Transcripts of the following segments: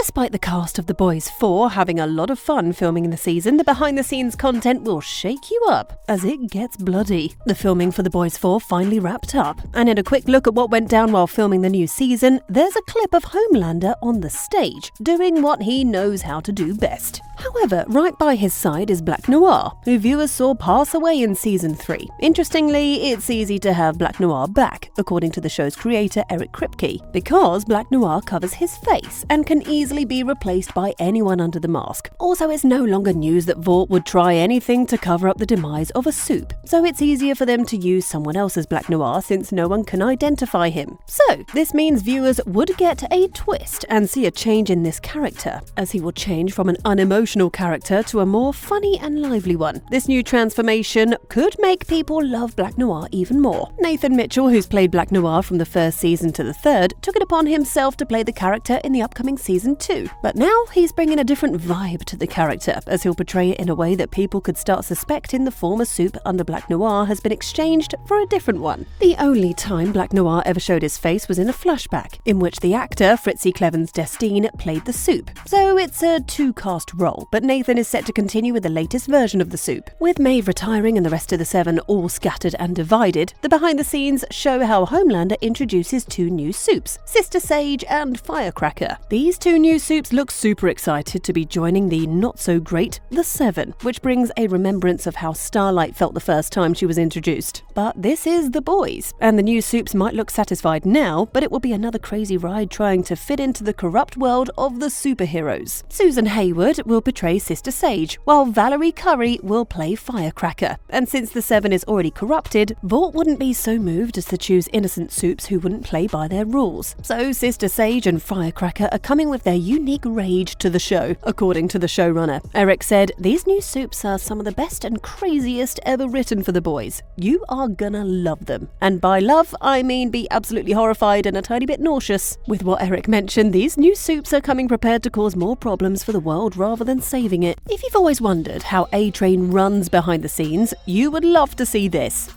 Despite the cast of The Boys 4 having a lot of fun filming the season, the behind-the-scenes content will shake you up as it gets bloody. The filming for The Boys 4 finally wrapped up, and in a quick look at what went down while filming the new season, there's a clip of Homelander on the stage, doing what he knows how to do best. However, right by his side is Black Noir, who viewers saw pass away in Season 3. Interestingly, it's easy to have Black Noir back, according to the show's creator Eric Kripke, because Black Noir covers his face and can easily be replaced by anyone under the mask. Also, it's no longer news that Vought would try anything to cover up the demise of a soup, so it's easier for them to use someone else as Black Noir since no one can identify him. So, this means viewers would get a twist and see a change in this character, as he will change from an unemotional character to a more funny and lively one. This new transformation could make people love Black Noir even more. Nathan Mitchell, who's played Black Noir from the first season to the third, took it upon himself to play the character in the upcoming Season 2. But now he's bringing a different vibe to the character, as he'll portray it in a way that people could start suspecting the former soup under Black Noir has been exchanged for a different one. The only time Black Noir ever showed his face was in a flashback, in which the actor Fritzi Clevens Destine played the soup. So it's a two-cast role, but Nathan is set to continue with the latest version of the soup. With Maeve retiring and the rest of the Seven all scattered and divided, the behind-the-scenes show how Homelander introduces two new soups, Sister Sage and Firecracker. These two new soups look super excited to be joining the not-so-great The Seven, which brings a remembrance of how Starlight felt the first time she was introduced. But this is The Boys, and the new soups might look satisfied now, but it will be another crazy ride trying to fit into the corrupt world of the superheroes. Susan Hayward will portray Sister Sage, while Valerie Curry will play Firecracker. And since the Seven is already corrupted, Vought wouldn't be so moved as to choose innocent soups who wouldn't play by their rules. So Sister Sage and Firecracker are coming with their unique rage to the show, according to the showrunner. Eric said, "These new soups are some of the best and craziest ever written for The Boys. You are gonna love them." And by love, I mean be absolutely horrified and a tiny bit nauseous. With what Eric mentioned, these new soups are coming prepared to cause more problems for the world rather than saving it. If you've always wondered how A-Train runs behind the scenes, you would love to see this.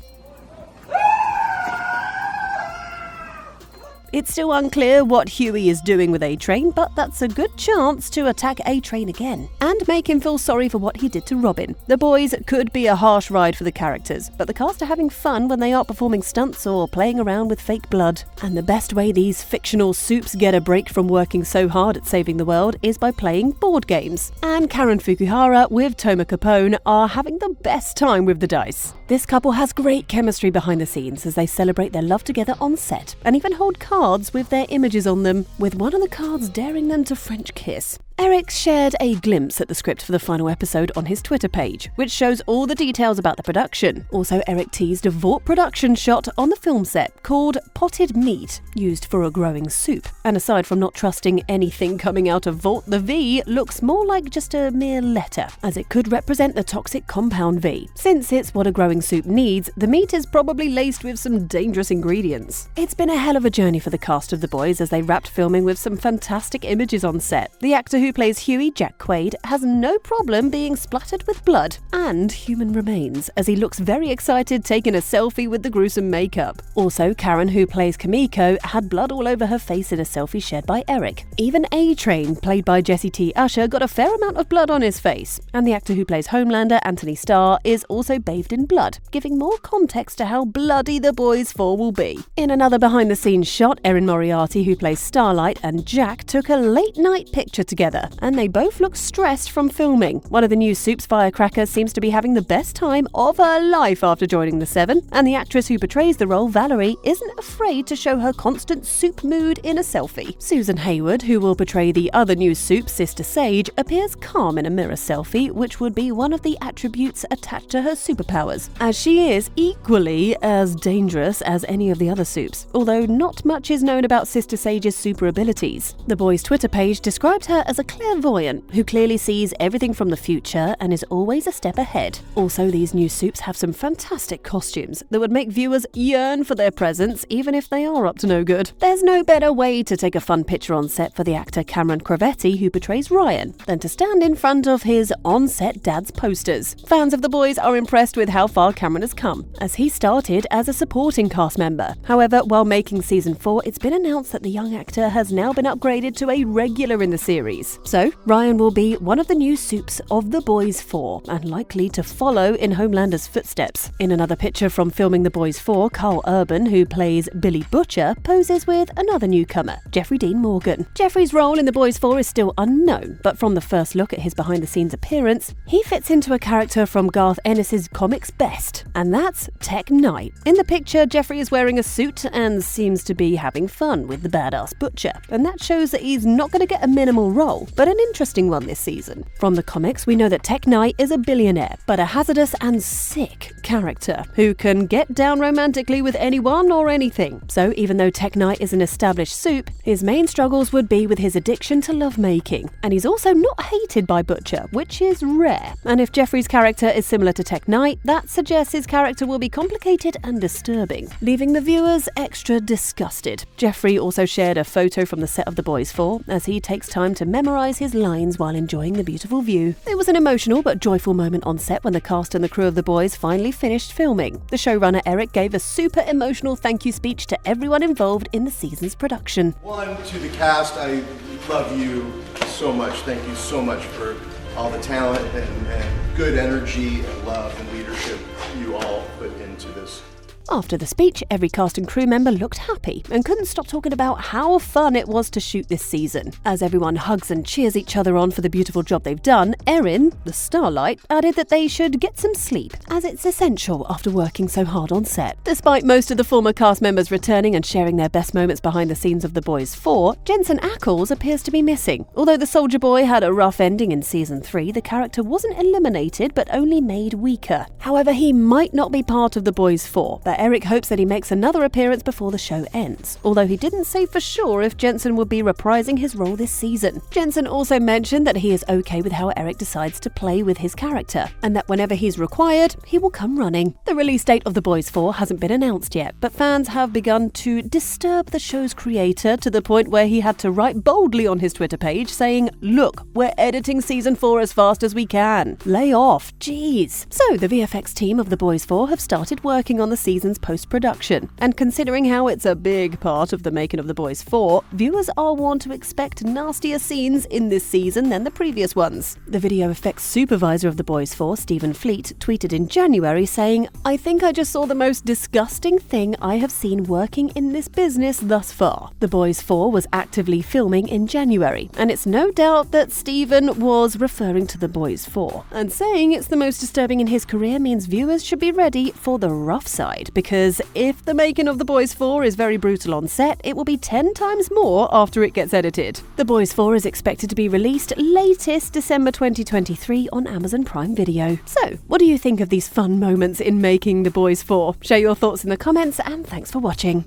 It's still unclear what Huey is doing with A-Train, but that's a good chance to attack A-Train again and make him feel sorry for what he did to Robin. The Boys could be a harsh ride for the characters, but the cast are having fun when they aren't performing stunts or playing around with fake blood. And the best way these fictional soups get a break from working so hard at saving the world is by playing board games. And Karen Fukuhara with Toma Capone are having the best time with the dice. This couple has great chemistry behind the scenes as they celebrate their love together on set and even hold cards with their images on them, with one of the cards daring them to French kiss. Eric shared a glimpse at the script for the final episode on his Twitter page, which shows all the details about the production. Also, Eric teased a Vought production shot on the film set called Potted Meat, used for a growing soup. And aside from not trusting anything coming out of Vought, the V looks more like just a mere letter, as it could represent the toxic compound V. Since it's what a growing soup needs, the meat is probably laced with some dangerous ingredients. It's been a hell of a journey for the cast of The Boys as they wrapped filming with some fantastic images on set. The actor who plays Huey, Jack Quaid, has no problem being splattered with blood and human remains, as he looks very excited taking a selfie with the gruesome makeup. Also, Karen, who plays Kimiko, had blood all over her face in a selfie shared by Eric. Even A-Train, played by Jesse T. Usher, got a fair amount of blood on his face. And the actor who plays Homelander, Anthony Starr, is also bathed in blood, giving more context to how bloody The Boys 4 will be. In another behind-the-scenes shot, Erin Moriarty, who plays Starlight, and Jack took a late-night picture together, and they both look stressed from filming. One of the new soups, Firecracker, seems to be having the best time of her life after joining the Seven, and the actress who portrays the role, Valerie, isn't afraid to show her constant soup mood in a selfie. Susan Hayward, who will portray the other new soup, Sister Sage, appears calm in a mirror selfie, which would be one of the attributes attached to her superpowers, as she is equally as dangerous as any of the other soups, although not much is known about Sister Sage's super abilities. The Boys' Twitter page described her as a clairvoyant who clearly sees everything from the future and is always a step ahead. Also, these new soups have some fantastic costumes that would make viewers yearn for their presence even if they are up to no good. There's no better way to take a fun picture on set for the actor Cameron Crovetti, who portrays Ryan, than to stand in front of his on-set dad's posters. Fans of The Boys are impressed with how far Cameron has come, as he started as a supporting cast member. However, while making season 4, it's been announced that the young actor has now been upgraded to a regular in the series. So, Ryan will be one of the new soups of The Boys 4, and likely to follow in Homelander's footsteps. In another picture from filming The Boys 4, Carl Urban, who plays Billy Butcher, poses with another newcomer, Jeffrey Dean Morgan. Jeffrey's role in The Boys 4 is still unknown, but from the first look at his behind-the-scenes appearance, he fits into a character from Garth Ennis's comics best, and that's Tech Knight. In the picture, Jeffrey is wearing a suit and seems to be having fun with the badass Butcher, and that shows that he's not going to get a minimal role, but an interesting one this season. From the comics, we know that Tech Knight is a billionaire, but a hazardous and sick character who can get down romantically with anyone or anything. So even though Tech Knight is an established soup, his main struggles would be with his addiction to lovemaking, and he's also not hated by Butcher, which is rare. And if Jeffrey's character is similar to Tech Knight, that suggests his character will be complicated and disturbing, leaving the viewers extra disgusted. Jeffrey also shared a photo from the set of The Boys 4 as he takes time to memorize his lines while enjoying the beautiful view. It was an emotional but joyful moment on set when the cast and the crew of The Boys finally finished filming. The showrunner Eric gave a super emotional thank you speech to everyone involved in the season's production. One, to the cast, I love you so much. Thank you so much for all the talent and good energy and love and leadership you all put into this. After the speech, every cast and crew member looked happy and couldn't stop talking about how fun it was to shoot this season. As everyone hugs and cheers each other on for the beautiful job they've done, Erin, the Starlight, added that they should get some sleep, as it's essential after working so hard on set. Despite most of the former cast members returning and sharing their best moments behind the scenes of The Boys 4, Jensen Ackles appears to be missing. Although the Soldier Boy had a rough ending in season 3, the character wasn't eliminated but only made weaker. However, he might not be part of The Boys 4, but Eric hopes that he makes another appearance before the show ends, although he didn't say for sure if Jensen would be reprising his role this season. Jensen also mentioned that he is okay with how Eric decides to play with his character, and that whenever he's required, he will come running. The release date of The Boys 4 hasn't been announced yet, but fans have begun to disturb the show's creator to the point where he had to write boldly on his Twitter page saying, "Look, we're editing season 4 as fast as we can. Lay off, jeez." So the VFX team of The Boys 4 have started working on the season's post-production, and considering how it's a big part of the making of The Boys 4, viewers are warned to expect nastier scenes in this season than the previous ones. The video effects supervisor of The Boys 4, Stephan Fleet, tweeted in January saying, "I think I just saw the most disgusting thing I have seen working in this business thus far." The Boys 4 was actively filming in January, and it's no doubt that Stephan was referring to The Boys 4, and saying it's the most disturbing in his career means viewers should be ready for the rough side, because if the making of The Boys 4 is very brutal on set, it will be 10 times more after it gets edited. The Boys 4 is expected to be released latest December 2023 on Amazon Prime Video. So, what do you think of these fun moments in making The Boys 4? Share your thoughts in the comments, and thanks for watching.